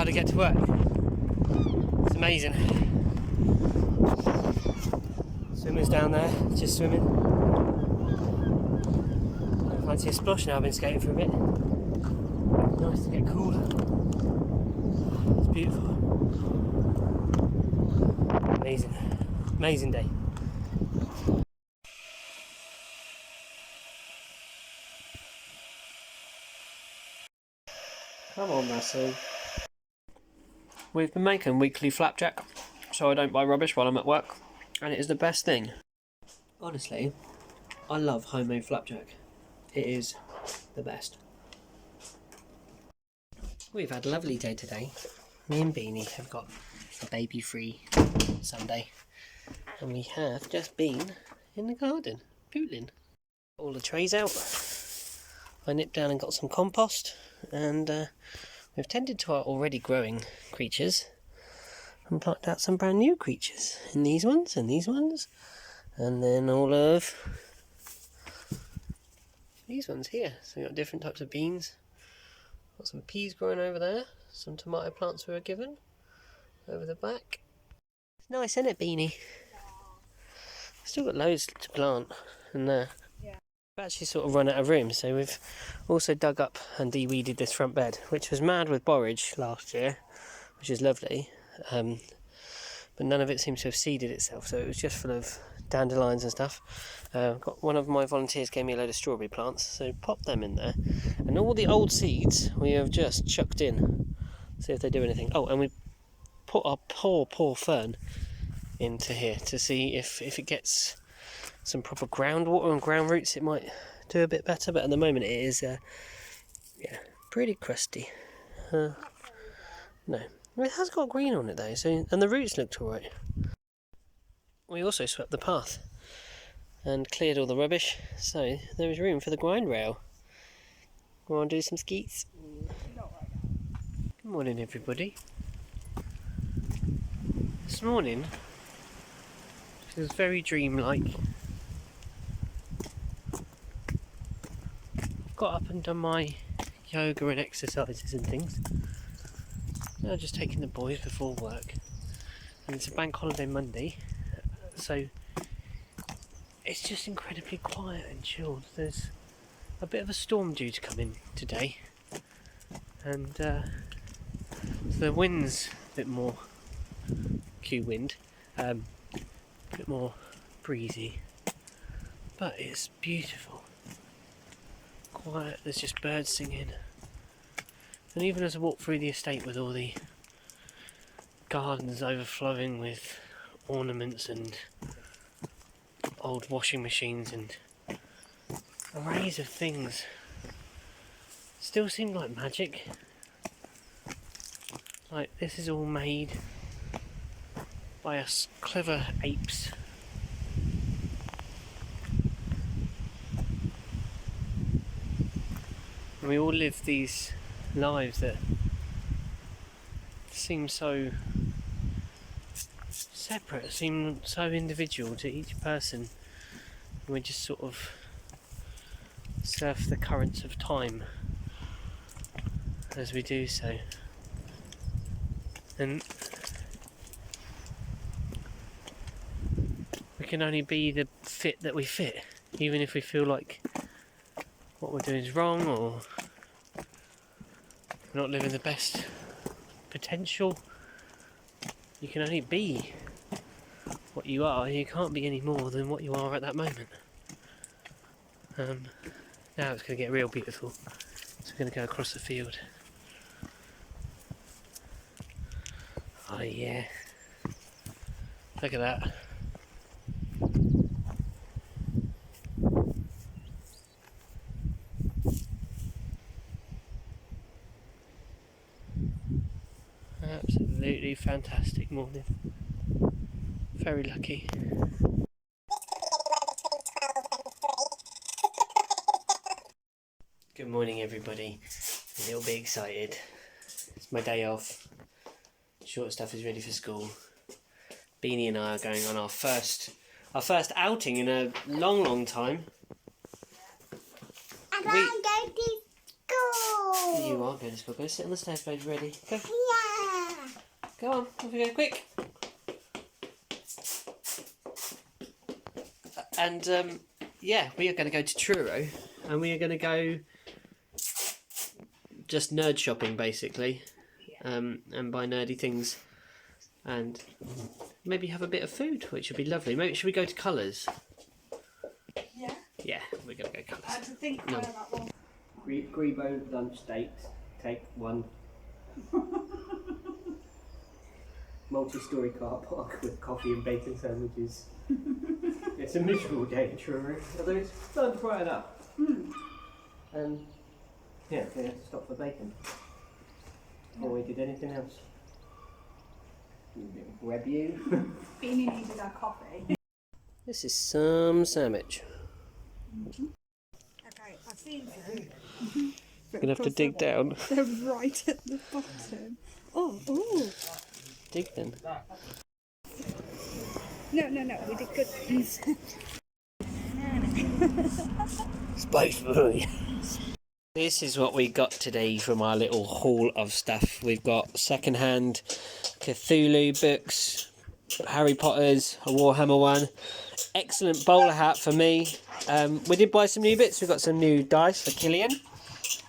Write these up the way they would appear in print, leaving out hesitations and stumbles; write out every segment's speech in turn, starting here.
how to get to work. It's amazing. Swimmers down there, just swimming. I fancy a splosh now. I've been skating for a bit. Nice to get cool. It's beautiful. Amazing. Amazing day. Come on, Russell. We've been making weekly flapjack, so I don't buy rubbish while I'm at work, and it is the best thing. Honestly, I love homemade flapjack. It is the best. We've had a lovely day today. Me and Beanie have got a baby-free Sunday, and we have just been in the garden, pootling. All the trays out. I nipped down and got some compost, and we've tended to our already growing creatures and plucked out some brand new creatures in these ones and these ones, and then all of these ones here. So we've got different types of beans. Got some peas growing over there, some tomato plants we were given over the back. It's nice, isn't it, Beanie? Still got loads to plant in there. We've actually sort of run out of room, so we've also dug up and de-weeded this front bed, which was mad with borage last year, which is lovely, but none of it seems to have seeded itself, so it was just full of dandelions and stuff. Got one of my volunteers gave me a load of strawberry plants, so pop them in there, and all the old seeds we have just chucked in, see if they do anything. Oh, and we put our poor fern into here to see if it gets some proper groundwater and ground roots, it might do a bit better, but at the moment it is pretty crusty. No, it has got green on it though, so, and the roots looked alright. We also swept the path and cleared all the rubbish, so there was room for the grind rail. We want to do some skeets. Good morning, everybody. This morning it was very dreamlike. Got up and done my yoga and exercises and things. Now just taking the boys before work, and it's a bank holiday Monday, so it's just incredibly quiet and chilled. There's a bit of a storm due to come in today, and so the wind's a bit more Q wind, a bit more breezy, but it's beautiful. Quiet, there's just birds singing, and even as I walk through the estate with all the gardens overflowing with ornaments and old washing machines and arrays of things, still seem like magic. Like this is all made by us clever apes. We all live these lives that seem so separate, seem so individual to each person. And we just sort of surf the currents of time as we do so. And we can only be the fit that we fit, even if we feel like what we're doing is wrong, or we're not living the best potential. You can only be what you are. You can't be any more than what you are at that moment. Now it's going to get real beautiful, so we're going to go across the field. Oh yeah, look at that. Absolutely fantastic morning. Very lucky. Good morning, everybody. A little bit excited. It's my day off. Short stuff is ready for school. Beanie and I are going on our first outing in a long time. And I'm going to school. You are going to school. Go sit on the stairs, babe. Ready? Go. Yeah. Go on, off we go, quick. And yeah, we are going to go to Truro, and we are going to go just nerd shopping basically, and buy nerdy things, and maybe have a bit of food, which would be lovely. Maybe should we go to Colours? Yeah. Yeah, we're going to go Colours. I had to think about that one. Grebo lunch steaks, take 1. Multi-storey car park with coffee and bacon sandwiches. It's a miserable day in Truro, although it's starting to brighten up. And yeah, we had to stop for bacon. Before we did anything else. Grab you. Beanie needed our coffee. This is some sandwich. Okay, I've seen them. You're gonna have to dig down. They're right at the bottom. Oh. Dig then. No, we did good things. Space Marine. This is what we got today from our little haul of stuff. We've got second-hand Cthulhu books, Harry Potter's, a Warhammer one. Excellent bowler hat for me. We did buy some new bits. We got some new dice for Killian.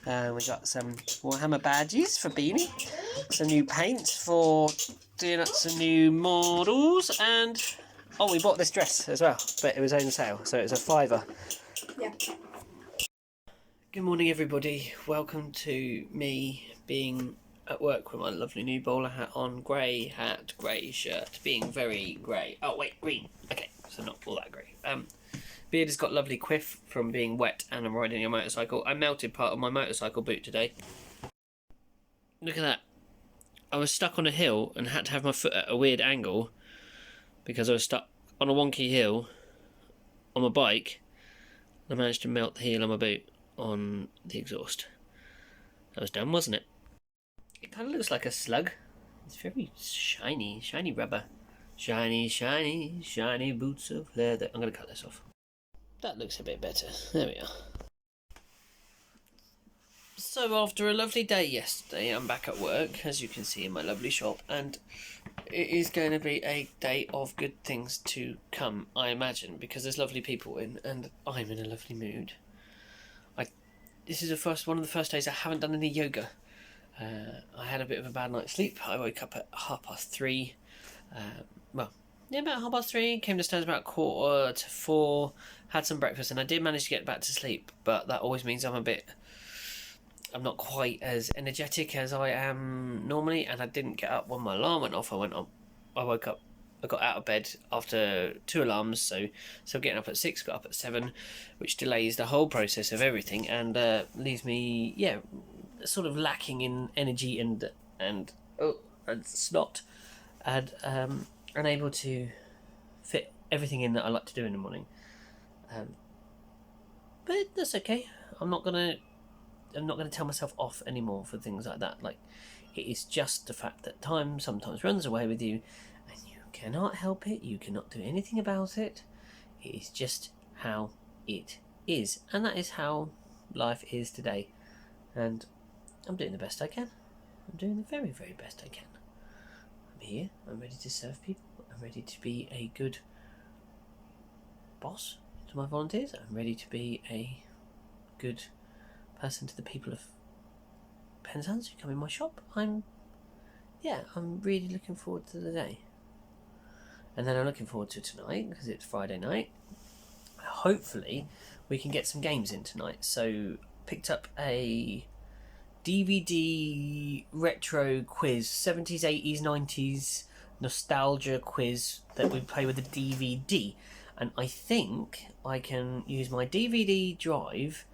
We got some Warhammer badges for Beanie. Some new paints for doing up some new models. And oh, we bought this dress as well, but it was on sale, so it was a £5. Yeah. Good morning, everybody. Welcome to me being at work with my lovely new bowler hat on. Grey hat, grey shirt, being very grey. Oh wait, green. Okay, so not all that grey. Beard has got lovely quiff from being wet and I'm riding a motorcycle. I melted part of my motorcycle boot today. Look at that. I was stuck on a hill and had to have my foot at a weird angle because I was stuck on a wonky hill on my bike. I managed to melt the heel on my boot on the exhaust. That was done, wasn't it? It kind of looks like a slug. It's very shiny rubber. Shiny boots of leather. I'm going to cut this off. That looks a bit better. There we are. So after a lovely day yesterday, I'm back at work, as you can see in my lovely shop, and it is going to be a day of good things to come, I imagine, because there's lovely people in, and I'm in a lovely mood. This is one of the first days I haven't done any yoga. I had a bit of a bad night's sleep. I woke up at 3:30. About 3:30. Came downstairs about 3:45. Had some breakfast, and I did manage to get back to sleep. But that always means I'm not quite as energetic as I am normally, and I didn't get up when my alarm went off. I woke up. I got out of bed after 2 alarms, so getting up at 6, got up at 7, which delays the whole process of everything and leaves me, sort of lacking in energy and snot, and unable to fit everything in that I like to do in the morning. But that's okay. I'm not gonna tell myself off anymore for things like that. Like, it is just the fact that time sometimes runs away with you. Cannot help it, you cannot do anything about it. It is just how it is, and that is how life is today. And I'm doing the best I can. I'm doing the very, very best I can. I'm here, I'm ready to serve people, I'm ready to be a good boss to my volunteers, I'm ready to be a good person to the people of Penzance who come in my shop. I'm really looking forward to the day. And then I'm looking forward to tonight, because it's Friday night. Hopefully, we can get some games in tonight. So, picked up a DVD retro quiz, 70s, 80s, 90s nostalgia quiz that we play with a DVD. And I think I can use my DVD drive,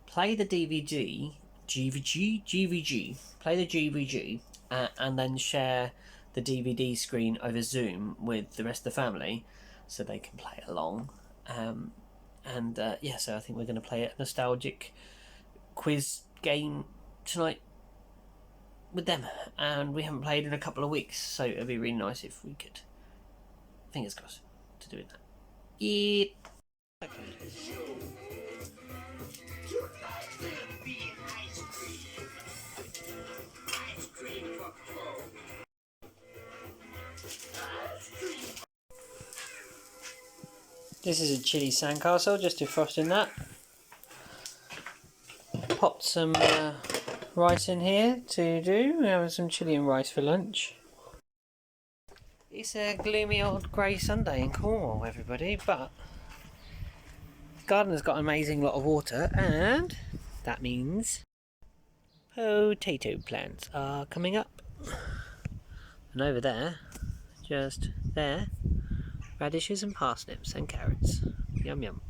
play the DVD, play the GVG, and then share the DVD screen over Zoom with the rest of the family so they can play along. So I think we're going to play a nostalgic quiz game tonight with them, and we haven't played in a couple of weeks, so it'd be really nice if we could, fingers crossed, to do that. Yeah. This is a chili sandcastle, just defrosting that. Popped some rice in here to do. We're having some chili and rice for lunch. It's a gloomy old grey Sunday in Cornwall, everybody, but the garden has got an amazing lot of water, and that means potato plants are coming up. And over there, just there, radishes and parsnips and carrots. Yum yum.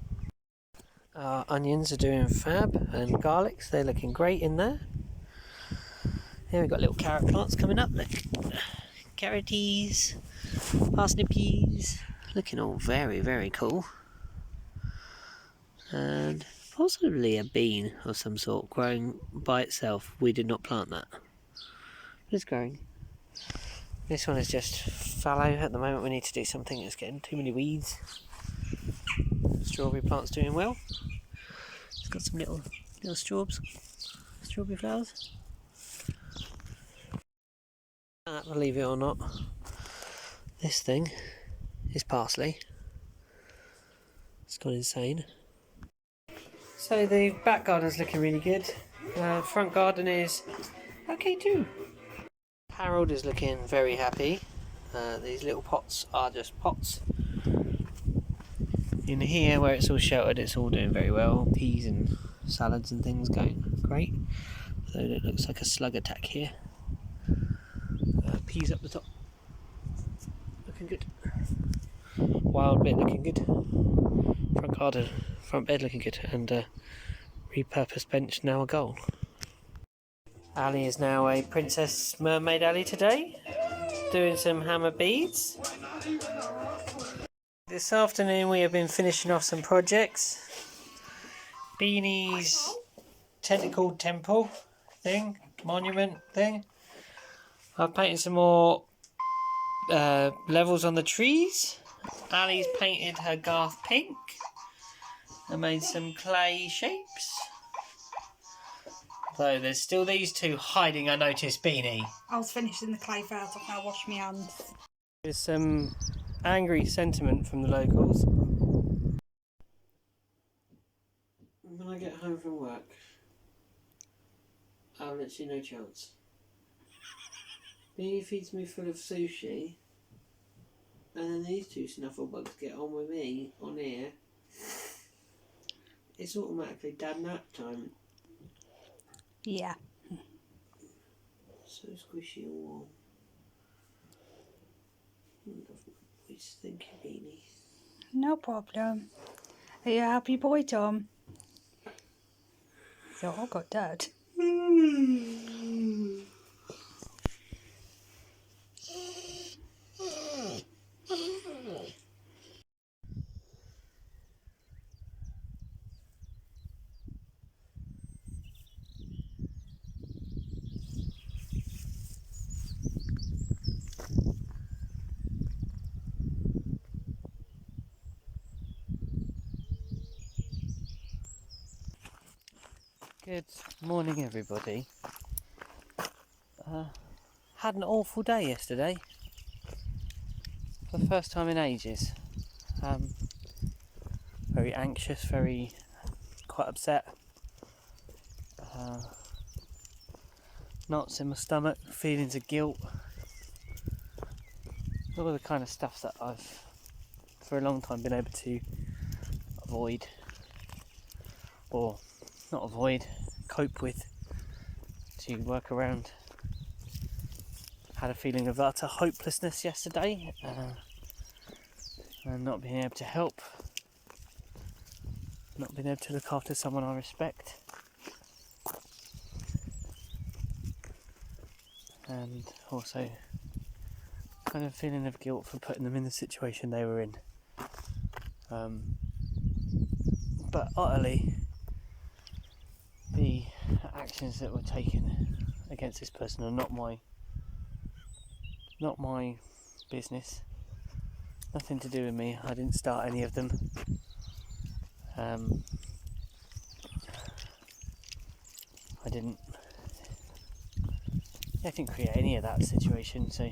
Our onions are doing fab, and garlics, they're looking great in there. Here we've got little carrot plants coming up, look. Carroties, parsnipies, looking all very, very cool. And possibly a bean of some sort growing by itself. We did not plant that. It's growing. This one is just fallow at the moment. We need to do something. It's getting too many weeds. Strawberry plant's doing well. It's got some little strawberry flowers. Believe it or not, this thing is parsley. It's gone insane. So the back garden's looking really good. Front garden is okay too. Harold is looking very happy. These little pots are just pots. In here where it's all sheltered, it's all doing very well. Peas and salads and things going great. Although it looks like a slug attack here. Peas up the top. Looking good. Wild bit looking good. Front garden, front bed looking good. And repurposed bench now a goal. Ali is now a Princess Mermaid Ali today. Doing some hammer beads. This afternoon we have been finishing off some projects. Beanie's tentacled temple thing, monument thing. I've painted some more levels on the trees. Ali's painted her Garth pink. I made some clay shapes. So there's still these two hiding, I noticed, Beanie. I was finishing the clay first, I've now washed my hands. There's some angry sentiment from the locals. When I get home from work, I've literally no chance. Beanie feeds me full of sushi, and then these two snufflebugs get on with me on here. It's automatically dad nap time. Yeah. So squishy and warm. Always thinking, Beanie. No problem. Are you a happy boy, Tom? So I got Dad. Good morning, everybody. Had an awful day yesterday. For the first time in ages. Very anxious, quite upset. Knots in my stomach, feelings of guilt. All the kind of stuff that I've, for a long time, been able to avoid. Or not avoid, cope with, to work around. Had a feeling of utter hopelessness yesterday, and not being able to help, not being able to look after someone I respect, and also kind of feeling of guilt for putting them in the situation they were in. But utterly, the actions that were taken against this person are not my business. Nothing to do with me. I didn't start any of them. I didn't create any of that situation, so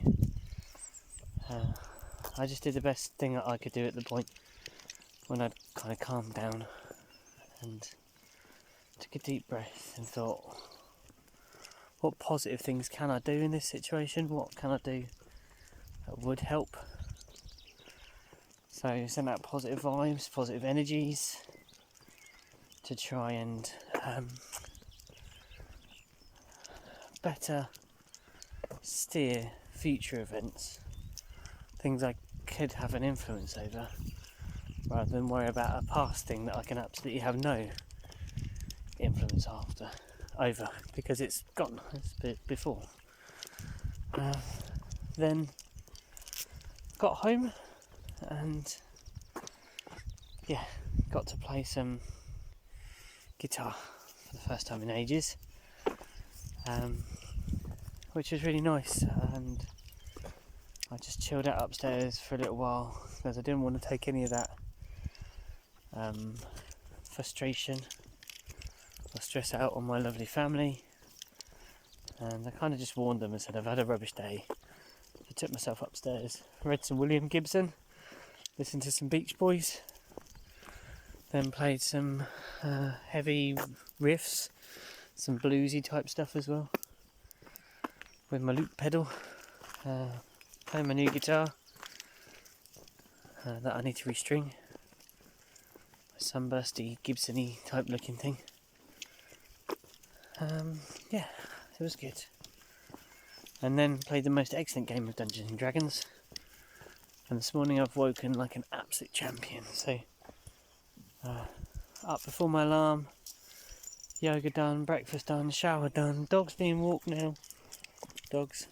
I just did the best thing that I could do at the point. when I'd kind of calmed down and took a deep breath and thought, what positive things can I do in this situation? What can I do that would help? So send out positive vibes, positive energies to try and better steer future events, things I could have an influence over, rather than worry about a past thing that I can absolutely have no influence over, because it's gone, it's before. Then got home and got to play some guitar for the first time in ages, which was really nice, and I just chilled out upstairs for a little while because I didn't want to take any of that frustration or stress out on my lovely family, and I kind of just warned them and said I've had a rubbish day. I took myself upstairs, read some William Gibson, listened to some Beach Boys, then played some heavy riffs, some bluesy type stuff as well, with my loop pedal, playing my new guitar that I need to restring, a sunbursty Gibson-y type looking thing. It was good. And then played the most excellent game of Dungeons and Dragons, and this morning I've woken like an absolute champion. So up before my alarm, yoga done, breakfast done, shower done, dogs being walked now, dogs,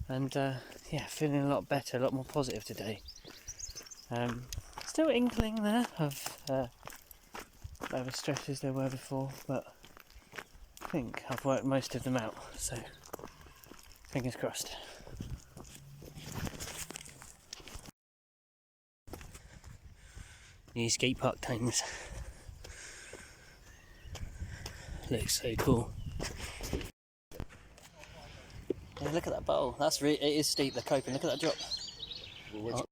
and feeling a lot better, a lot more positive today. Still inkling there of whatever stresses there were before, but I think I've worked most of them out, so fingers crossed. New skate park times. Looks so cool. Yeah, look at that bowl. It is steep, the coping. Look at that drop.